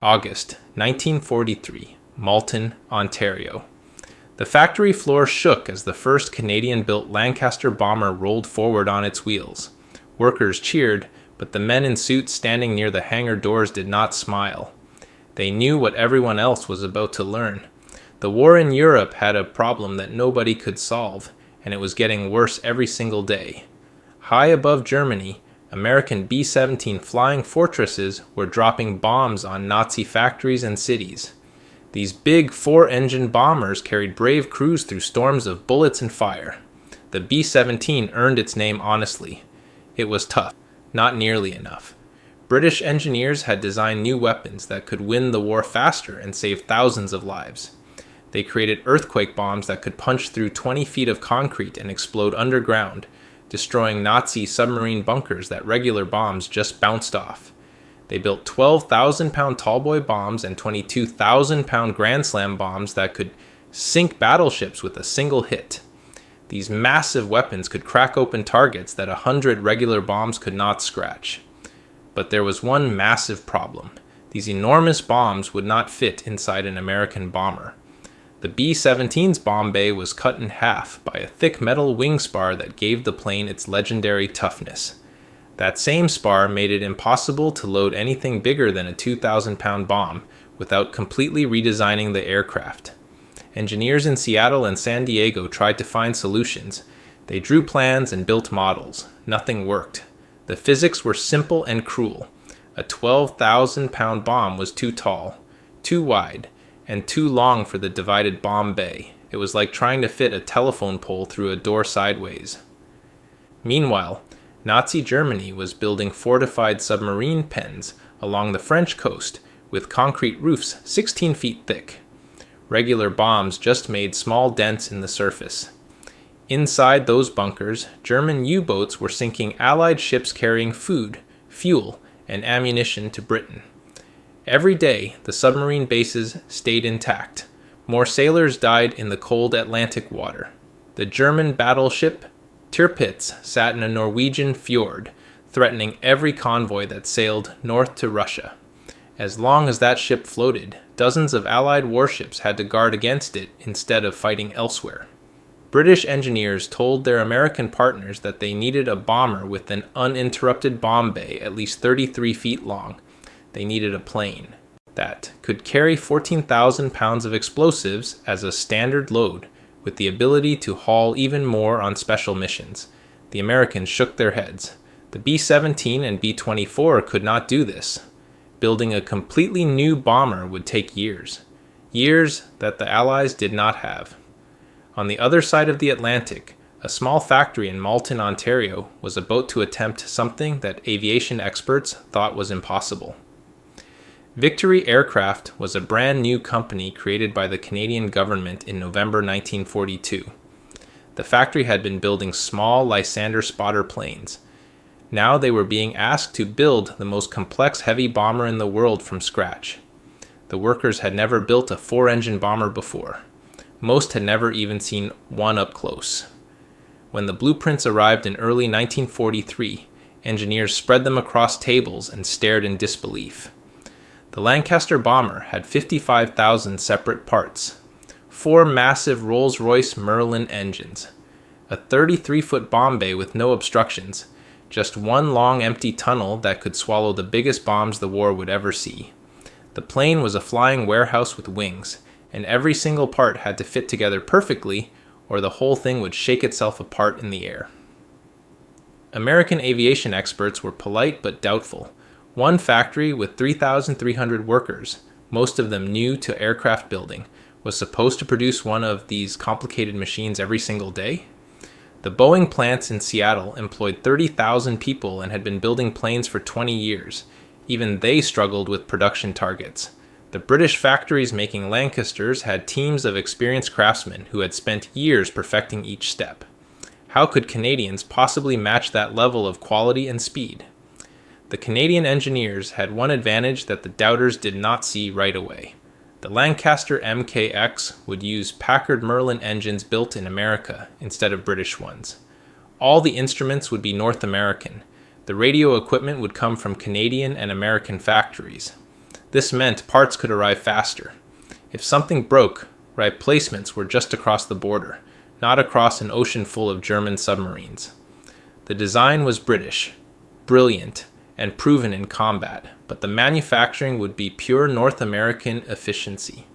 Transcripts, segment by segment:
August 1943, Malton, Ontario. The factory floor shook as the first Canadian-built Lancaster bomber rolled forward on its wheels. Workers cheered, but the men in suits standing near the hangar doors did not smile. They knew what everyone else was about to learn. The war in Europe had a problem that nobody could solve, and it was getting worse every single day. High above Germany, American B-17 flying fortresses were dropping bombs on Nazi factories and cities. These big four-engine bombers carried brave crews through storms of bullets and fire. The B-17 earned its name honestly. It was tough, not nearly enough. British engineers had designed new weapons that could win the war faster and save thousands of lives. They created earthquake bombs that could punch through 20 feet of concrete and explode underground, destroying Nazi submarine bunkers that regular bombs just bounced off. They built 12,000-pound Tallboy bombs and 22,000-pound Grand Slam bombs that could sink battleships with a single hit. These massive weapons could crack open targets that 100 regular bombs could not scratch. But there was one massive problem. These enormous bombs would not fit inside an American bomber. The B-17's bomb bay was cut in half by a thick metal wing spar that gave the plane its legendary toughness. That same spar made it impossible to load anything bigger than a 2,000-pound bomb without completely redesigning the aircraft. Engineers in Seattle and San Diego tried to find solutions. They drew plans and built models. Nothing worked. The physics were simple and cruel. A 12,000-pound bomb was too tall, too wide, and too long for the divided bomb bay. It was like trying to fit a telephone pole through a door sideways. Meanwhile, Nazi Germany was building fortified submarine pens along the French coast with concrete roofs 16 feet thick. Regular bombs just made small dents in the surface. Inside those bunkers, German U-boats were sinking Allied ships carrying food, fuel, and ammunition to Britain. Every day, the submarine bases stayed intact. More sailors died in the cold Atlantic water. The German battleship Tirpitz sat in a Norwegian fjord, threatening every convoy that sailed north to Russia. As long as that ship floated, dozens of Allied warships had to guard against it instead of fighting elsewhere. British engineers told their American partners that they needed a bomber with an uninterrupted bomb bay at least 33 feet long. They needed a plane that could carry 14,000 pounds of explosives as a standard load, with the ability to haul even more on special missions. The Americans shook their heads. The B-17 and B-24 could not do this. Building a completely new bomber would take years. Years that the Allies did not have. On the other side of the Atlantic, a small factory in Malton, Ontario, was about to attempt something that aviation experts thought was impossible. Victory Aircraft was a brand new company created by the Canadian government in November 1942. The factory had been building small Lysander spotter planes. Now they were being asked to build the most complex heavy bomber in the world from scratch. The workers had never built a four-engine bomber before. Most had never even seen one up close. When the blueprints arrived in early 1943, engineers spread them across tables and stared in disbelief. The Lancaster bomber had 55,000 separate parts, 4 massive Rolls-Royce Merlin engines, a 33-foot bomb bay with no obstructions, just one long empty tunnel that could swallow the biggest bombs the war would ever see. The plane was a flying warehouse with wings, and every single part had to fit together perfectly or the whole thing would shake itself apart in the air. American aviation experts were polite but doubtful. One factory with 3,300 workers, most of them new to aircraft building, was supposed to produce one of these complicated machines every single day? The Boeing plants in Seattle employed 30,000 people and had been building planes for 20 years. Even they struggled with production targets. The British factories making Lancasters had teams of experienced craftsmen who had spent years perfecting each step. How could Canadians possibly match that level of quality and speed? The Canadian engineers had one advantage that the doubters did not see right away. The Lancaster Mk X would use Packard Merlin engines built in America instead of British ones. All the instruments would be North American. The radio equipment would come from Canadian and American factories. This meant parts could arrive faster. If something broke, replacements were just across the border, not across an ocean full of German submarines. The design was British, brilliant, and proven in combat, but the manufacturing would be pure North American efficiency.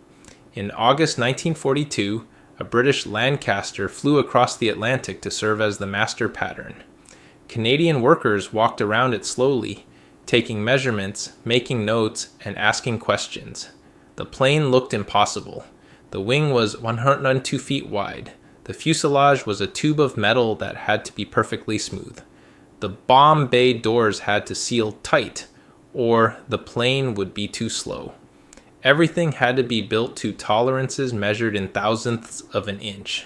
In August 1942, a British Lancaster flew across the Atlantic to serve as the master pattern. Canadian workers walked around it slowly, taking measurements, making notes, and asking questions. The plane looked impossible. The wing was 102 feet wide. The fuselage was a tube of metal that had to be perfectly smooth. The bomb bay doors had to seal tight, or the plane would be too slow. Everything had to be built to tolerances measured in thousandths of an inch.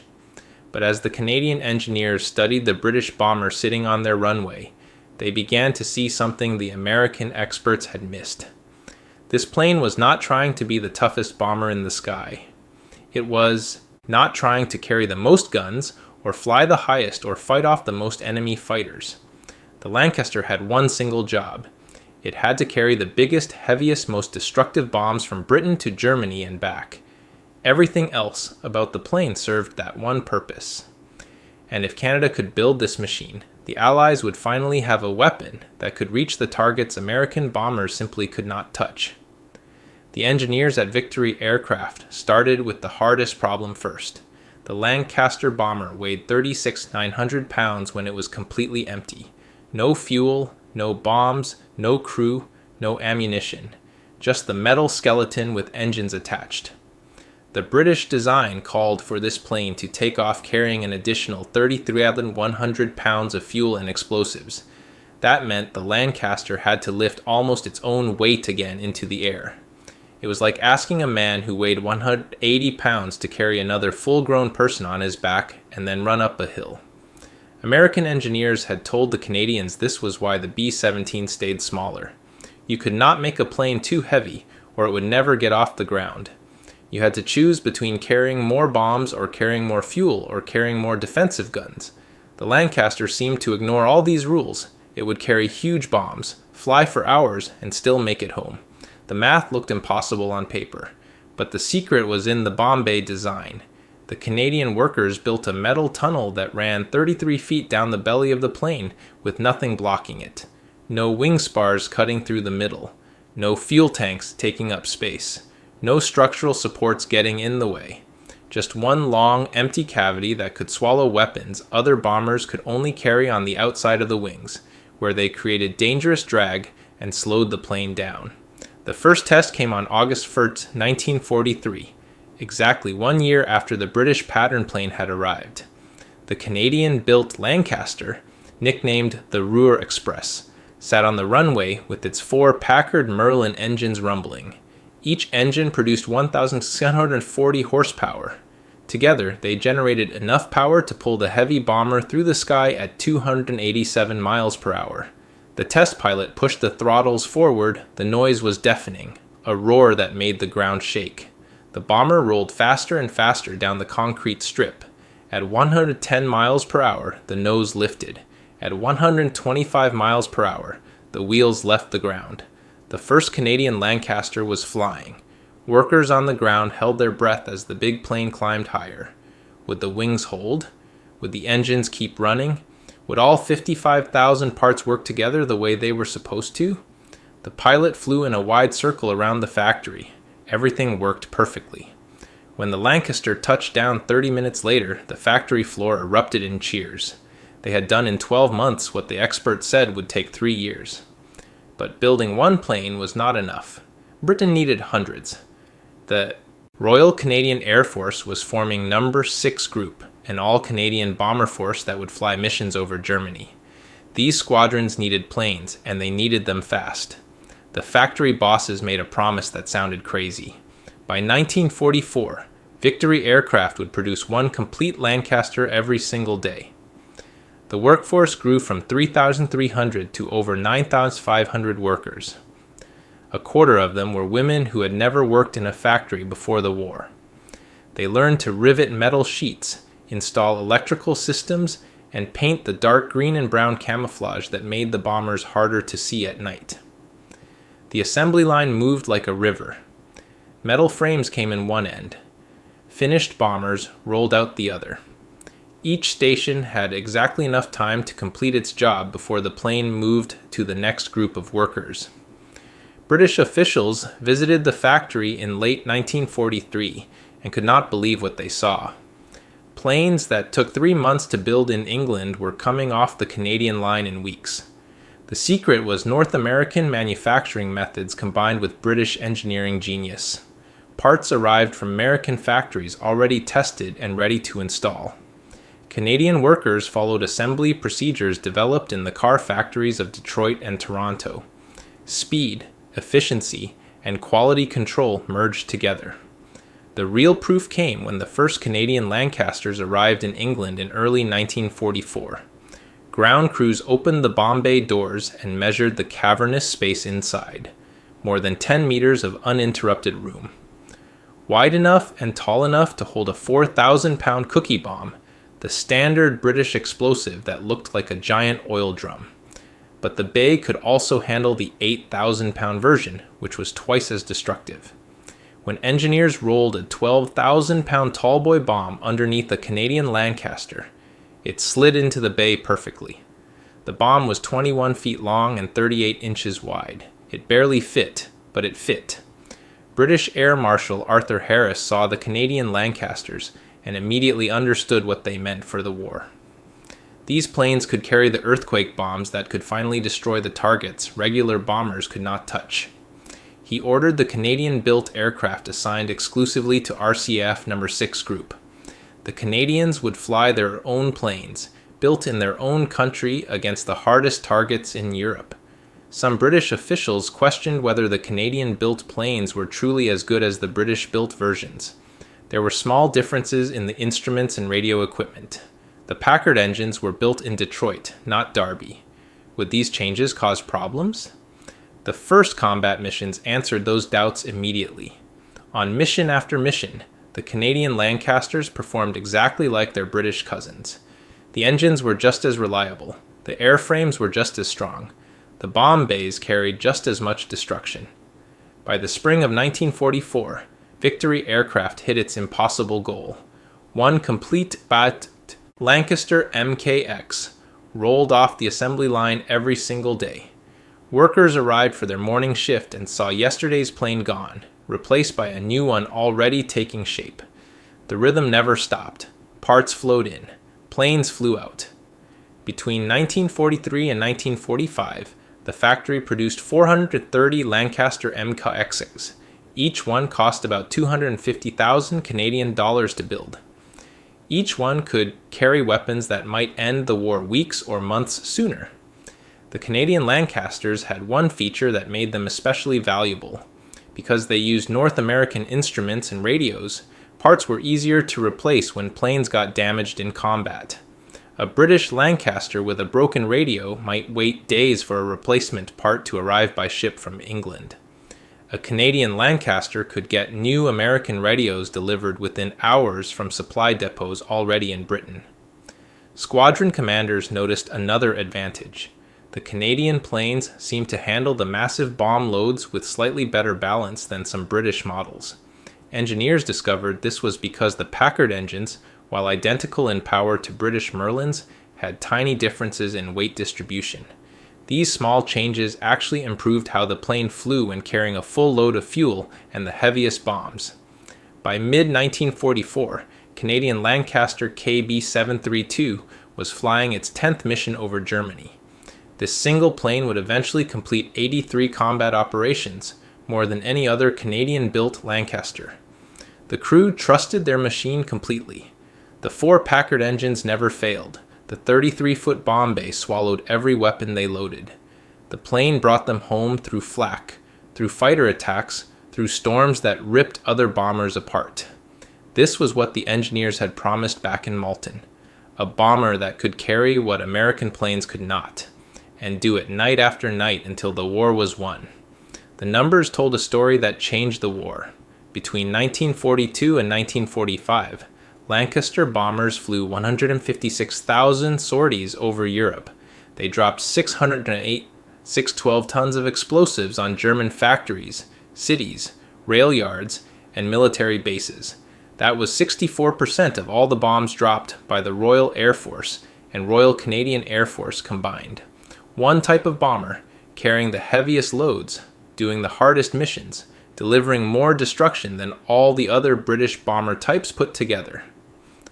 But as the Canadian engineers studied the British bomber sitting on their runway, they began to see something the American experts had missed. This plane was not trying to be the toughest bomber in the sky. It was not trying to carry the most guns, or fly the highest, or fight off the most enemy fighters. The Lancaster had one single job. It had to carry the biggest, heaviest, most destructive bombs from Britain to Germany and back. Everything else about the plane served that one purpose. And if Canada could build this machine, the Allies would finally have a weapon that could reach the targets American bombers simply could not touch. The engineers at Victory Aircraft started with the hardest problem first. The Lancaster bomber weighed 36,900 pounds when it was completely empty. No fuel, no bombs, no crew, no ammunition. Just the metal skeleton with engines attached. The British design called for this plane to take off carrying an additional 33,100 pounds of fuel and explosives. That meant the Lancaster had to lift almost its own weight again into the air. It was like asking a man who weighed 180 pounds to carry another full-grown person on his back and then run up a hill. American engineers had told the Canadians this was why the B-17 stayed smaller. You could not make a plane too heavy, or it would never get off the ground. You had to choose between carrying more bombs or carrying more fuel or carrying more defensive guns. The Lancaster seemed to ignore all these rules. It would carry huge bombs, fly for hours, and still make it home. The math looked impossible on paper, but the secret was in the bomb bay design. The Canadian workers built a metal tunnel that ran 33 feet down the belly of the plane with nothing blocking it. No wing spars cutting through the middle. No fuel tanks taking up space. No structural supports getting in the way. Just one long, empty cavity that could swallow weapons other bombers could only carry on the outside of the wings, where they created dangerous drag and slowed the plane down. The first test came on August 1st, 1943, exactly 1 year after the British pattern plane had arrived. The Canadian-built Lancaster, nicknamed the Ruhr Express, sat on the runway with its 4 Packard Merlin engines rumbling. Each engine produced 1,640 horsepower. Together, they generated enough power to pull the heavy bomber through the sky at 287 miles per hour. The test pilot pushed the throttles forward. The noise was deafening, a roar that made the ground shake. The bomber rolled faster and faster down the concrete strip. At 110 miles per hour, the nose lifted. At 125 miles per hour, the wheels left the ground. The first Canadian Lancaster was flying. Workers on the ground held their breath as the big plane climbed higher. Would the wings hold? Would the engines keep running? Would all 55,000 parts work together the way they were supposed to? The pilot flew in a wide circle around the factory. Everything worked perfectly. When the Lancaster touched down 30 minutes later, the factory floor erupted in cheers. They had done in 12 months what the experts said would take 3 years. But building one plane was not enough. Britain needed hundreds. The Royal Canadian Air Force was forming No. 6 Group, an all-Canadian bomber force that would fly missions over Germany. These squadrons needed planes, and they needed them fast. The factory bosses made a promise that sounded crazy. By 1944, Victory Aircraft would produce one complete Lancaster every single day. The workforce grew from 3,300 to over 9,500 workers. A quarter of them were women who had never worked in a factory before the war. They learned to rivet metal sheets, install electrical systems, and paint the dark green and brown camouflage that made the bombers harder to see at night. The assembly line moved like a river. Metal frames came in one end. Finished bombers rolled out the other. Each station had exactly enough time to complete its job before the plane moved to the next group of workers. British officials visited the factory in late 1943 and could not believe what they saw. Planes that took 3 months to build in England were coming off the Canadian line in weeks. The secret was North American manufacturing methods combined with British engineering genius. Parts arrived from American factories already tested and ready to install. Canadian workers followed assembly procedures developed in the car factories of Detroit and Toronto. Speed, efficiency, and quality control merged together. The real proof came when the first Canadian Lancasters arrived in England in early 1944. Ground crews opened the bomb bay doors and measured the cavernous space inside. More than 10 meters of uninterrupted room. Wide enough and tall enough to hold a 4,000-pound cookie bomb, the standard British explosive that looked like a giant oil drum. But the bay could also handle the 8,000-pound version, which was twice as destructive. When engineers rolled a 12,000-pound Tallboy bomb underneath the Canadian Lancaster, it slid into the bay perfectly. The bomb was 21 feet long and 38 inches wide. It barely fit, but it fit. British Air Marshal Arthur Harris saw the Canadian Lancasters and immediately understood what they meant for the war. These planes could carry the earthquake bombs that could finally destroy the targets regular bombers could not touch. He ordered the Canadian-built aircraft assigned exclusively to RCAF No. 6 Group. The Canadians would fly their own planes, built in their own country against the hardest targets in Europe. Some British officials questioned whether the Canadian-built planes were truly as good as the British-built versions. There were small differences in the instruments and radio equipment. The Packard engines were built in Detroit, not Derby. Would these changes cause problems? The first combat missions answered those doubts immediately. On mission after mission, the Canadian Lancasters performed exactly like their British cousins. The engines were just as reliable. The airframes were just as strong. The bomb bays carried just as much destruction. By the spring of 1944, Victory Aircraft hit its impossible goal. One complete Lancaster Mk X rolled off the assembly line every single day. Workers arrived for their morning shift and saw yesterday's plane gone, replaced by a new one already taking shape. The rhythm never stopped. Parts flowed in. Planes flew out. Between 1943 and 1945, the factory produced 430 Lancaster Mk X's. Each one cost about 250,000 Canadian dollars to build. Each one could carry weapons that might end the war weeks or months sooner. The Canadian Lancasters had one feature that made them especially valuable. Because they used North American instruments and radios, parts were easier to replace when planes got damaged in combat. A British Lancaster with a broken radio might wait days for a replacement part to arrive by ship from England. A Canadian Lancaster could get new American radios delivered within hours from supply depots already in Britain. Squadron commanders noticed another advantage. The Canadian planes seemed to handle the massive bomb loads with slightly better balance than some British models. Engineers discovered this was because the Packard engines, while identical in power to British Merlins, had tiny differences in weight distribution. These small changes actually improved how the plane flew when carrying a full load of fuel and the heaviest bombs. By mid-1944, Canadian Lancaster KB-732 was flying its 10th mission over Germany. This single plane would eventually complete 83 combat operations, more than any other Canadian-built Lancaster. The crew trusted their machine completely. The 4 Packard engines never failed. The 33-foot bomb bay swallowed every weapon they loaded. The plane brought them home through flak, through fighter attacks, through storms that ripped other bombers apart. This was what the engineers had promised back in Malton. A bomber that could carry what American planes could not, and do it night after night until the war was won. The numbers told a story that changed the war. Between 1942 and 1945, Lancaster bombers flew 156,000 sorties over Europe. They dropped 608 6 12-tons of explosives on German factories, cities, rail yards, and military bases. That was 64% of all the bombs dropped by the Royal Air Force and Royal Canadian Air Force combined. One type of bomber, carrying the heaviest loads, doing the hardest missions, delivering more destruction than all the other British bomber types put together.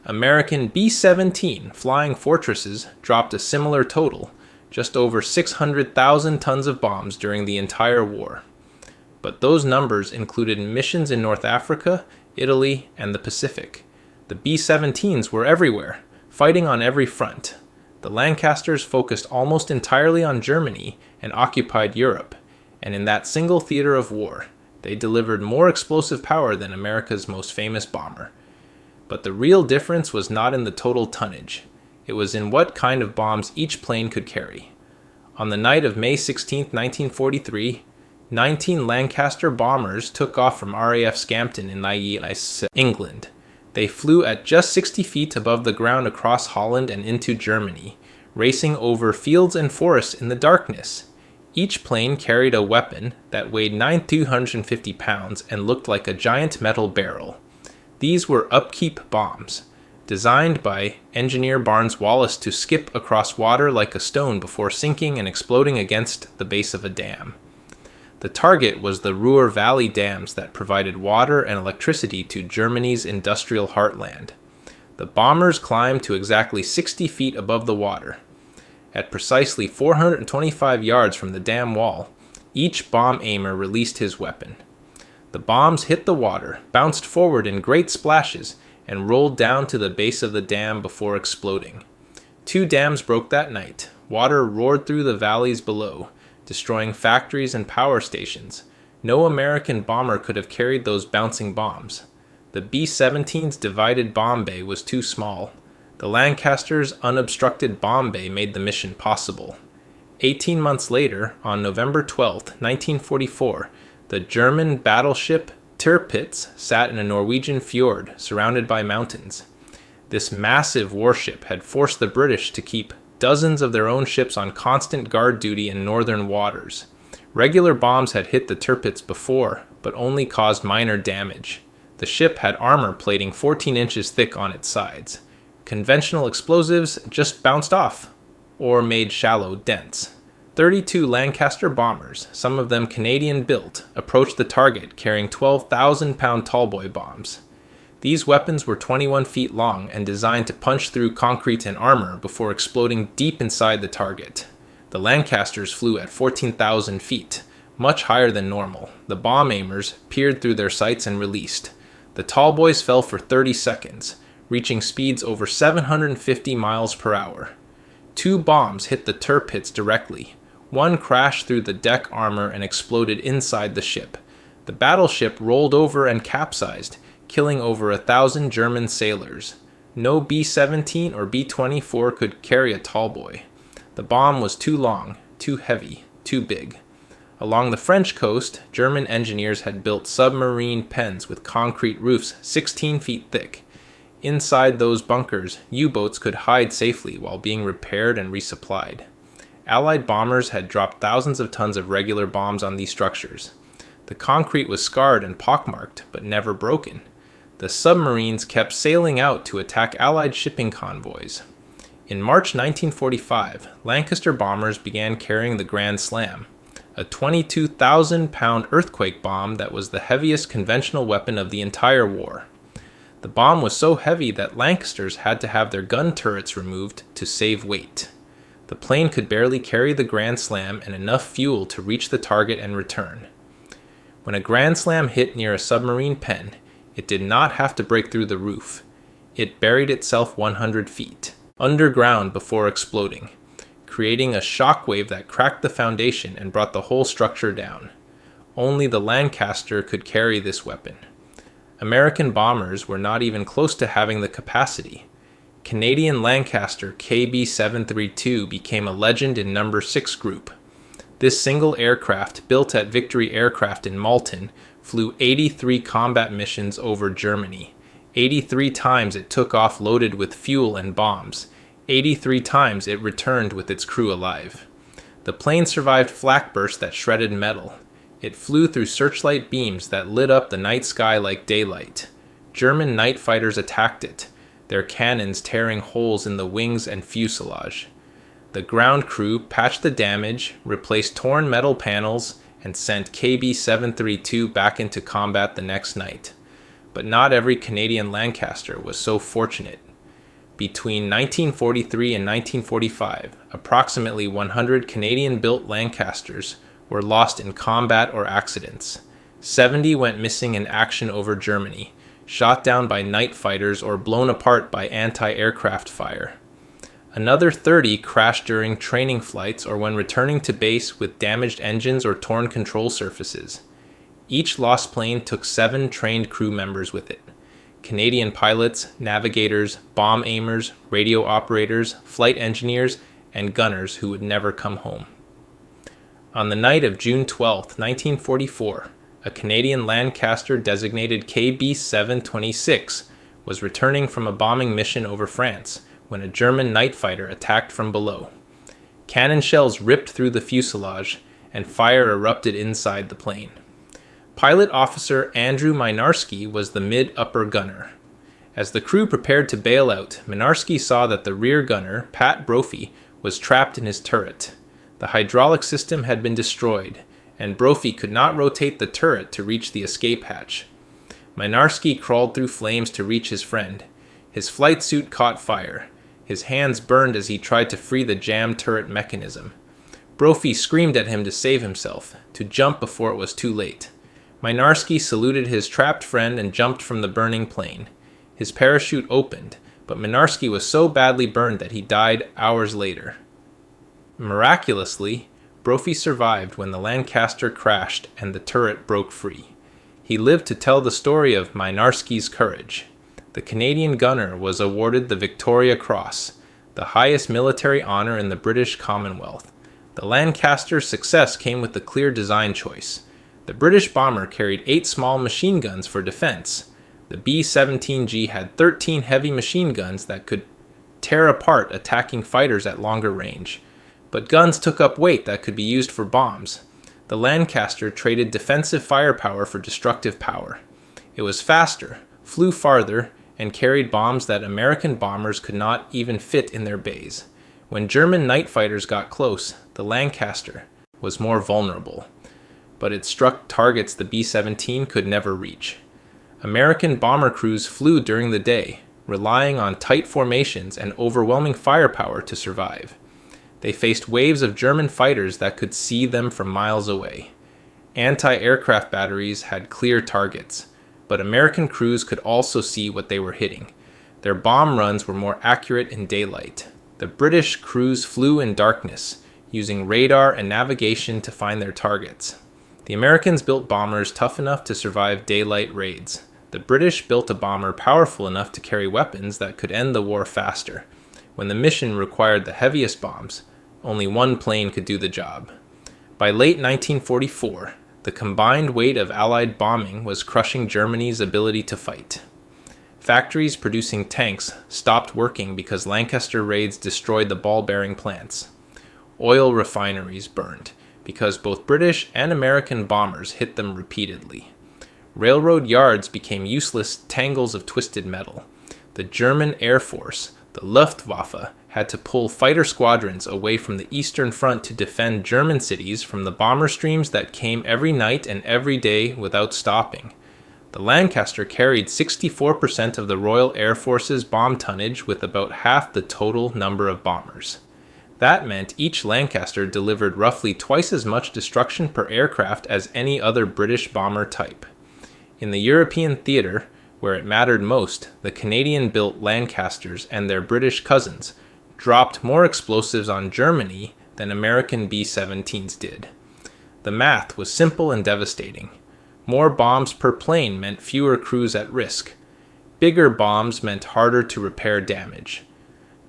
American B-17 Flying Fortresses dropped a similar total, just over 600,000 tons of bombs during the entire war. But those numbers included missions in North Africa, Italy, and the Pacific. The B-17s were everywhere, fighting on every front. The Lancasters focused almost entirely on Germany and occupied Europe, and in that single theater of war, they delivered more explosive power than America's most famous bomber. But the real difference was not in the total tonnage. It was in what kind of bombs each plane could carry. On the night of May 16, 1943, 19 Lancaster bombers took off from RAF Scampton in Leigh, England. They flew at just 60 feet above the ground across Holland and into Germany, racing over fields and forests in the darkness. Each plane carried a weapon that weighed 250 pounds and looked like a giant metal barrel. These were upkeep bombs, designed by engineer Barnes Wallis to skip across water like a stone before sinking and exploding against the base of a dam. The target was the Ruhr Valley dams that provided water and electricity to Germany's industrial heartland. The bombers climbed to exactly 60 feet above the water. At precisely 425 yards from the dam wall, each bomb aimer released his weapon. The bombs hit the water, bounced forward in great splashes, and rolled down to the base of the dam before exploding. 2 dams broke that night. Water roared through the valleys below, destroying factories and power stations. No American bomber could have carried those bouncing bombs. The B-17's divided bomb bay was too small. The Lancaster's unobstructed bomb bay made the mission possible. 18 months later, on November 12, 1944, the German battleship Tirpitz sat in a Norwegian fjord surrounded by mountains. This massive warship had forced the British to keep dozens of their own ships on constant guard duty in northern waters. Regular bombs had hit the Tirpitz before, but only caused minor damage. The ship had armor plating 14 inches thick on its sides. Conventional explosives just bounced off, or made shallow dents. 32 Lancaster bombers, some of them Canadian-built, approached the target carrying 12,000-pound Tallboy bombs. These weapons were 21 feet long and designed to punch through concrete and armor before exploding deep inside the target. The Lancasters flew at 14,000 feet, much higher than normal. The bomb aimers peered through their sights and released. The Tallboys fell for 30 seconds, reaching speeds over 750 miles per hour. 2 bombs hit the Tirpitz directly. One crashed through the deck armor and exploded inside the ship. The battleship rolled over and capsized, killing over 1,000 German sailors. No B-17 or B-24 could carry a Tallboy. The bomb was too long, too heavy, too big. Along the French coast, German engineers had built submarine pens with concrete roofs 16 feet thick. Inside those bunkers, U-boats could hide safely while being repaired and resupplied. Allied bombers had dropped thousands of tons of regular bombs on these structures. The concrete was scarred and pockmarked, but never broken. The submarines kept sailing out to attack Allied shipping convoys. In March 1945, Lancaster bombers began carrying the Grand Slam, a 22,000-pound earthquake bomb that was the heaviest conventional weapon of the entire war. The bomb was so heavy that Lancasters had to have their gun turrets removed to save weight. The plane could barely carry the Grand Slam and enough fuel to reach the target and return. When a Grand Slam hit near a submarine pen, it did not have to break through the roof. It buried itself 100 feet underground before exploding, creating a shock wave that cracked the foundation and brought the whole structure down. Only the Lancaster could carry this weapon. American bombers were not even close to having the capacity. Canadian Lancaster KB-732 became a legend in No. 6 Group. This single aircraft, built at Victory Aircraft in Malton, flew 83 combat missions over Germany. 83 times it took off loaded with fuel and bombs. 83 times it returned with its crew alive. The plane survived flak bursts that shredded metal. It flew through searchlight beams that lit up the night sky like daylight. German night fighters attacked it, their cannons tearing holes in the wings and fuselage. The ground crew patched the damage, replaced torn metal panels, and sent KB-732 back into combat the next night. But not every Canadian Lancaster was so fortunate. Between 1943 and 1945, approximately 100 Canadian-built Lancasters were lost in combat or accidents. 70 went missing in action over Germany, shot down by night fighters or blown apart by anti-aircraft fire. Another 30 crashed during training flights or when returning to base with damaged engines or torn control surfaces. Each lost plane took 7 trained crew members with it. Canadian pilots, navigators, bomb aimers, radio operators, flight engineers, and gunners who would never come home. On the night of June 12, 1944, a Canadian Lancaster designated KB-726 was returning from a bombing mission over France when a German night fighter attacked from below. Cannon shells ripped through the fuselage, and fire erupted inside the plane. Pilot Officer Andrew Mynarski was the mid-upper gunner. As the crew prepared to bail out, Mynarski saw that the rear gunner, Pat Brophy, was trapped in his turret. The hydraulic system had been destroyed, and Brophy could not rotate the turret to reach the escape hatch. Mynarski crawled through flames to reach his friend. His flight suit caught fire. His hands burned as he tried to free the jammed turret mechanism. Brophy screamed at him to save himself, to jump before it was too late. Mynarski saluted his trapped friend and jumped from the burning plane. His parachute opened, but Mynarski was so badly burned that he died hours later. Miraculously, Brophy survived when the Lancaster crashed and the turret broke free. He lived to tell the story of Mynarski's courage. The Canadian gunner was awarded the Victoria Cross, the highest military honor in the British Commonwealth. The Lancaster's success came with a clear design choice. The British bomber carried 8 small machine guns for defense. The B-17G had 13 heavy machine guns that could tear apart attacking fighters at longer range. But guns took up weight that could be used for bombs. The Lancaster traded defensive firepower for destructive power. It was faster, flew farther, and carried bombs that American bombers could not even fit in their bays. When German night fighters got close, the Lancaster was more vulnerable, but it struck targets the B-17 could never reach. American bomber crews flew during the day, relying on tight formations and overwhelming firepower to survive. They faced waves of German fighters that could see them from miles away. Anti-aircraft batteries had clear targets, but American crews could also see what they were hitting. Their bomb runs were more accurate in daylight. The British crews flew in darkness, using radar and navigation to find their targets. The Americans built bombers tough enough to survive daylight raids. The British built a bomber powerful enough to carry weapons that could end the war faster. When the mission required the heaviest bombs, only one plane could do the job. By late 1944, the combined weight of Allied bombing was crushing Germany's ability to fight. Factories producing tanks stopped working because Lancaster raids destroyed the ball-bearing plants. Oil refineries burned because both British and American bombers hit them repeatedly. Railroad yards became useless tangles of twisted metal. The German Air Force, the Luftwaffe, had to pull fighter squadrons away from the Eastern Front to defend German cities from the bomber streams that came every night and every day without stopping. The Lancaster carried 64% of the Royal Air Force's bomb tonnage with about half the total number of bombers. That meant each Lancaster delivered roughly twice as much destruction per aircraft as any other British bomber type. In the European theater, where it mattered most, the Canadian-built Lancasters and their British cousins dropped more explosives on Germany than American B-17s did. The math was simple and devastating. More bombs per plane meant fewer crews at risk. Bigger bombs meant harder to repair damage.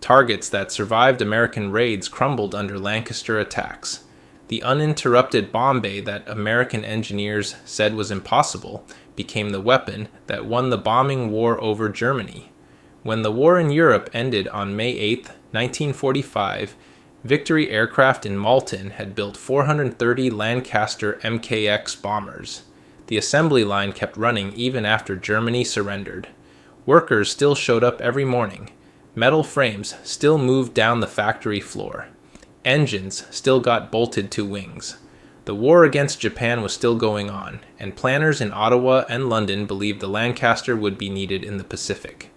Targets that survived American raids crumbled under Lancaster attacks. The uninterrupted bomb bay that American engineers said was impossible became the weapon that won the bombing war over Germany. When the war in Europe ended on May 8, 1945, Victory Aircraft in Malton had built 430 Lancaster Mk X bombers. The assembly line kept running even after Germany surrendered. Workers still showed up every morning. Metal frames still moved down the factory floor. Engines still got bolted to wings. The war against Japan was still going on, and planners in Ottawa and London believed the Lancaster would be needed in the Pacific.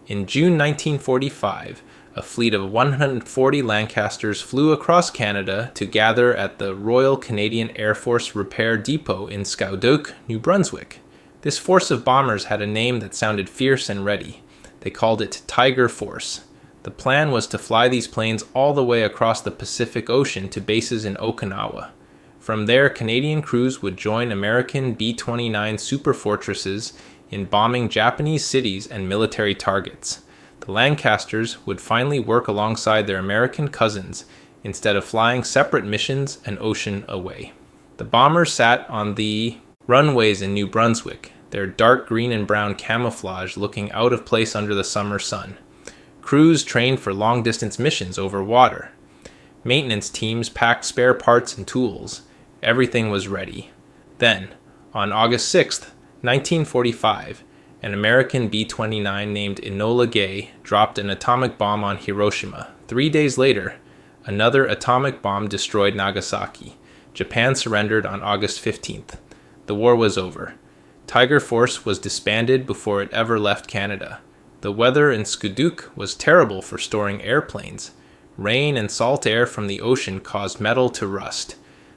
In June 1945, a fleet of 140 Lancasters flew across Canada to gather at the Royal Canadian Air Force Repair Depot in Skowdoak, New Brunswick. This force of bombers had a name that sounded fierce and ready. They called it Tiger Force. The plan was to fly these planes all the way across the Pacific Ocean to bases in Okinawa. From there, Canadian crews would join American B-29 Superfortresses in bombing Japanese cities and military targets. The Lancasters would finally work alongside their American cousins instead of flying separate missions an ocean away. The bombers sat on the runways in New Brunswick, their dark green and brown camouflage looking out of place under the summer sun. Crews trained for long-distance missions over water. Maintenance teams packed spare parts and tools. Everything was ready. Then, on August 6, 1945, an American B-29 named Enola Gay dropped an atomic bomb on Hiroshima. 3 days later, another atomic bomb destroyed Nagasaki. Japan surrendered on August 15th. The war was over. Tiger Force was disbanded before it ever left Canada. The weather in Skowdoak was terrible for storing airplanes. Rain and salt air from the ocean caused metal to rust.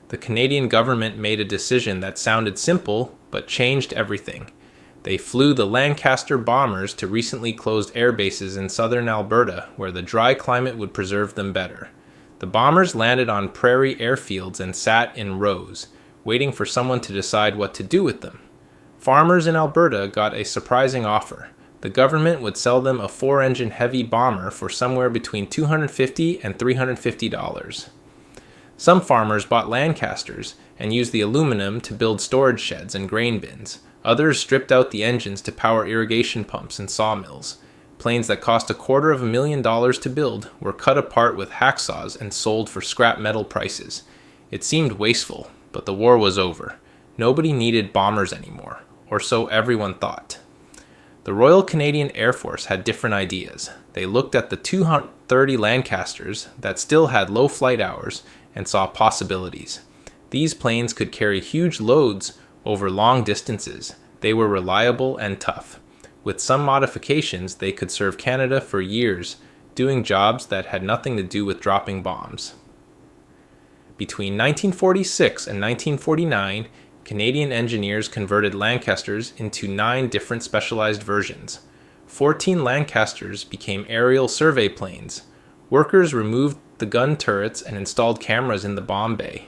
The Canadian government made a decision that sounded simple, but changed everything. They flew the Lancaster bombers to recently closed air bases in southern Alberta, where the dry climate would preserve them better. The bombers landed on prairie airfields and sat in rows, waiting for someone to decide what to do with them. Farmers in Alberta got a surprising offer. The government would sell them a 4-engine heavy bomber for somewhere between $250 and $350. Some farmers bought Lancasters and used the aluminum to build storage sheds and grain bins. Others stripped out the engines to power irrigation pumps and sawmills. Planes that cost $250,000 to build were cut apart with hacksaws and sold for scrap metal prices. It seemed wasteful, but the war was over. Nobody needed bombers anymore, or so everyone thought. The Royal Canadian Air Force had different ideas. They looked at the 230 Lancasters that still had low flight hours and saw possibilities. These planes could carry huge loads over long distances. They were reliable and tough. With some modifications, they could serve Canada for years, doing jobs that had nothing to do with dropping bombs. Between 1946 and 1949, Canadian engineers converted Lancasters into 9 different specialized versions. 14 Lancasters became aerial survey planes. Workers removed the gun turrets and installed cameras in the bomb bay.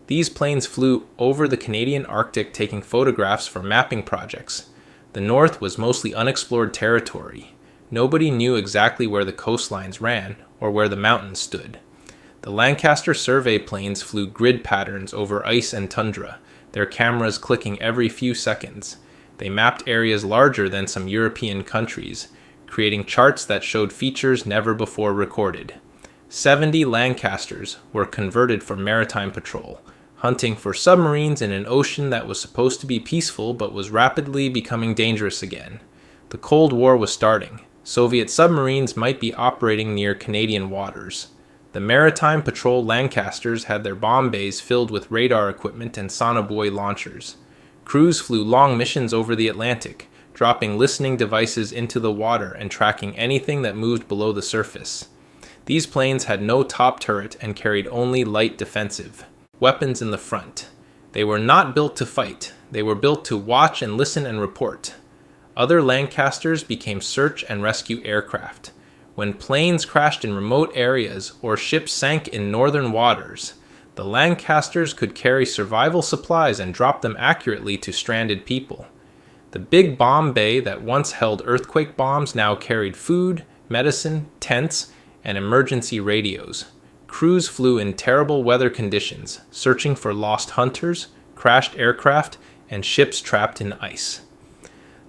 These planes flew over the Canadian Arctic taking photographs for mapping projects. The north was mostly unexplored territory. Nobody knew exactly where the coastlines ran or where the mountains stood. The Lancaster survey planes flew grid patterns over ice and tundra, their cameras clicking every few seconds. They mapped areas larger than some European countries, creating charts that showed features never before recorded. 70 Lancasters were converted for maritime patrol, hunting for submarines in an ocean that was supposed to be peaceful but was rapidly becoming dangerous again. The Cold War was starting. Soviet submarines might be operating near Canadian waters. The Maritime Patrol Lancasters had their bomb bays filled with radar equipment and sonobuoy launchers. Crews flew long missions over the Atlantic, dropping listening devices into the water and tracking anything that moved below the surface. These planes had no top turret and carried only light defensive weapons in the front. They were not built to fight. They were built to watch and listen and report. Other Lancasters became search and rescue aircraft. When planes crashed in remote areas or ships sank in northern waters, the Lancasters could carry survival supplies and drop them accurately to stranded people. The big bomb bay that once held earthquake bombs now carried food, medicine, tents, and emergency radios. Crews flew in terrible weather conditions, searching for lost hunters, crashed aircraft, and ships trapped in ice.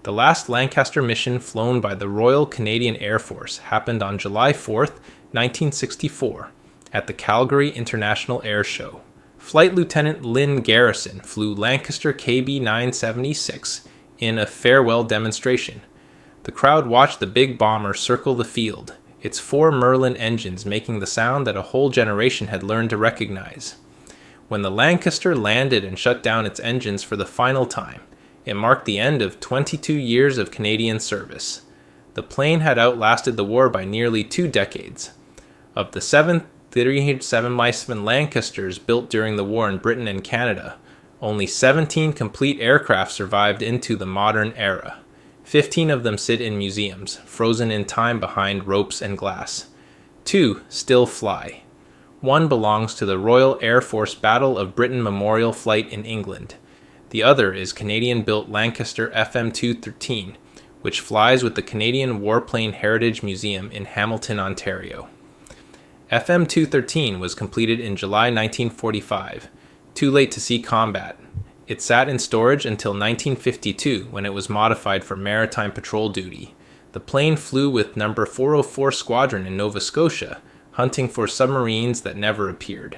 The last Lancaster mission flown by the Royal Canadian Air Force happened on July 4, 1964, At the Calgary International Air Show, Flight Lieutenant Lynn Garrison flew Lancaster KB-976 in a farewell demonstration. The crowd watched the big bomber circle the field, its 4 Merlin engines making the sound that a whole generation had learned to recognize. When the Lancaster landed and shut down its engines for the final time, it marked the end of 22 years of Canadian service. The plane had outlasted the war by nearly 2 decades. Of the 7 307 Lancasters built during the war in Britain and Canada, only 17 complete aircraft survived into the modern era. 15 of them sit in museums, frozen in time behind ropes and glass. 2 still fly. 1 belongs to the Royal Air Force Battle of Britain Memorial Flight in England. The other is Canadian-built Lancaster FM213, which flies with the Canadian Warplane Heritage Museum in Hamilton, Ontario. FM213 was completed in July 1945, too late to see combat. It sat in storage until 1952, when it was modified for maritime patrol duty. The plane flew with No. 404 Squadron in Nova Scotia, hunting for submarines that never appeared.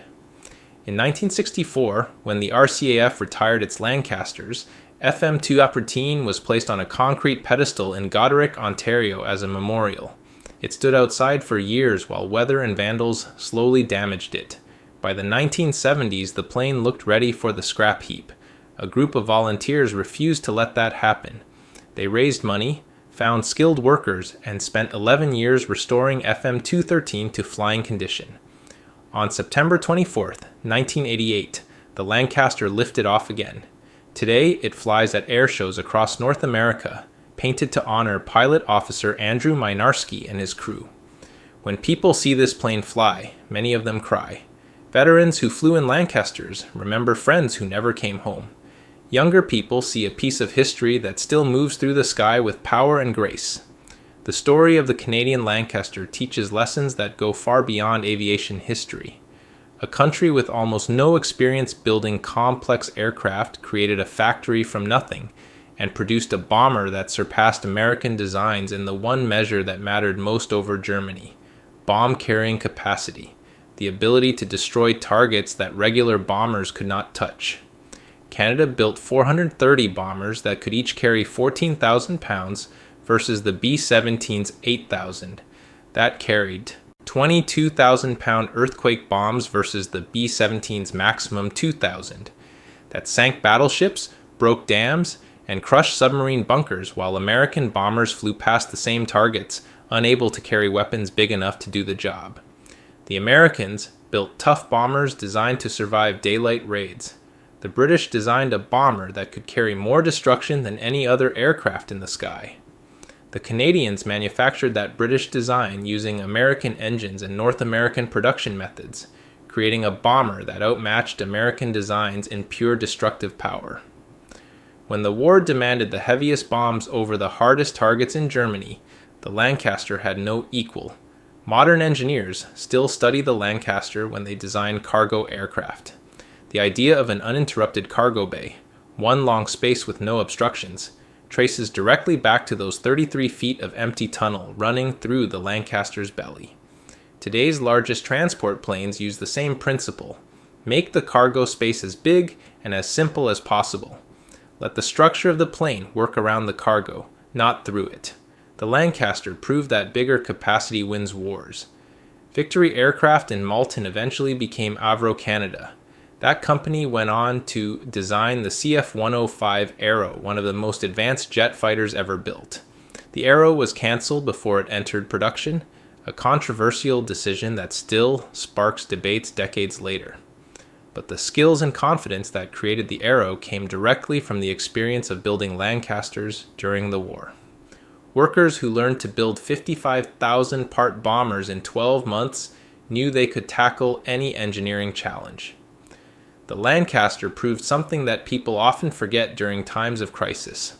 In 1964, when the RCAF retired its Lancasters, FM213 was placed on a concrete pedestal in Goderic, Ontario as a memorial. It stood outside for years while weather and vandals slowly damaged it. By the 1970s, the plane looked ready for the scrap heap. A group of volunteers refused to let that happen. They raised money, found skilled workers, and spent 11 years restoring FM213 to flying condition. On September 24, 1988, the Lancaster lifted off again. Today, it flies at air shows across North America, painted to honor Pilot Officer Andrew Mynarski and his crew. When people see this plane fly, many of them cry. Veterans who flew in Lancasters remember friends who never came home. Younger people see a piece of history that still moves through the sky with power and grace. The story of the Canadian Lancaster teaches lessons that go far beyond aviation history. A country with almost no experience building complex aircraft created a factory from nothing and produced a bomber that surpassed American designs in the one measure that mattered most over Germany: bomb-carrying capacity, the ability to destroy targets that regular bombers could not touch. Canada built 430 bombers that could each carry 14,000 pounds versus the B-17's 8,000. That carried 22,000-pound earthquake bombs versus the B-17's maximum 2,000. That sank battleships, broke dams, and crushed submarine bunkers while American bombers flew past the same targets, unable to carry weapons big enough to do the job. The Americans built tough bombers designed to survive daylight raids. The British designed a bomber that could carry more destruction than any other aircraft in the sky. The Canadians manufactured that British design using American engines and North American production methods, creating a bomber that outmatched American designs in pure destructive power. When the war demanded the heaviest bombs over the hardest targets in Germany, the Lancaster had no equal. Modern engineers still study the Lancaster when they design cargo aircraft. The idea of an uninterrupted cargo bay, one long space with no obstructions, traces directly back to those 33 feet of empty tunnel running through the Lancaster's belly. Today's largest transport planes use the same principle. Make the cargo space as big and as simple as possible. Let the structure of the plane work around the cargo, not through it. The Lancaster proved that bigger capacity wins wars. Victory Aircraft in Malton eventually became Avro Canada. That company went on to design the CF-105 Arrow, one of the most advanced jet fighters ever built. The Arrow was cancelled before it entered production, a controversial decision that still sparks debates decades later. But the skills and confidence that created the Arrow came directly from the experience of building Lancasters during the war. Workers who learned to build 55,000-part bombers in 12 months knew they could tackle any engineering challenge. The Lancaster proved something that people often forget during times of crisis.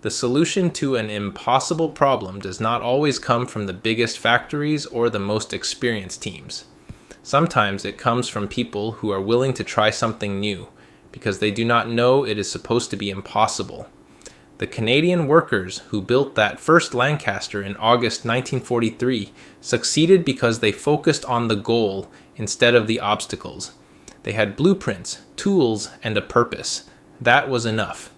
The solution to an impossible problem does not always come from the biggest factories or the most experienced teams. Sometimes it comes from people who are willing to try something new, because they do not know it is supposed to be impossible. The Canadian workers who built that first Lancaster in August 1943 succeeded because they focused on the goal instead of the obstacles. They had blueprints, tools, and a purpose. That was enough.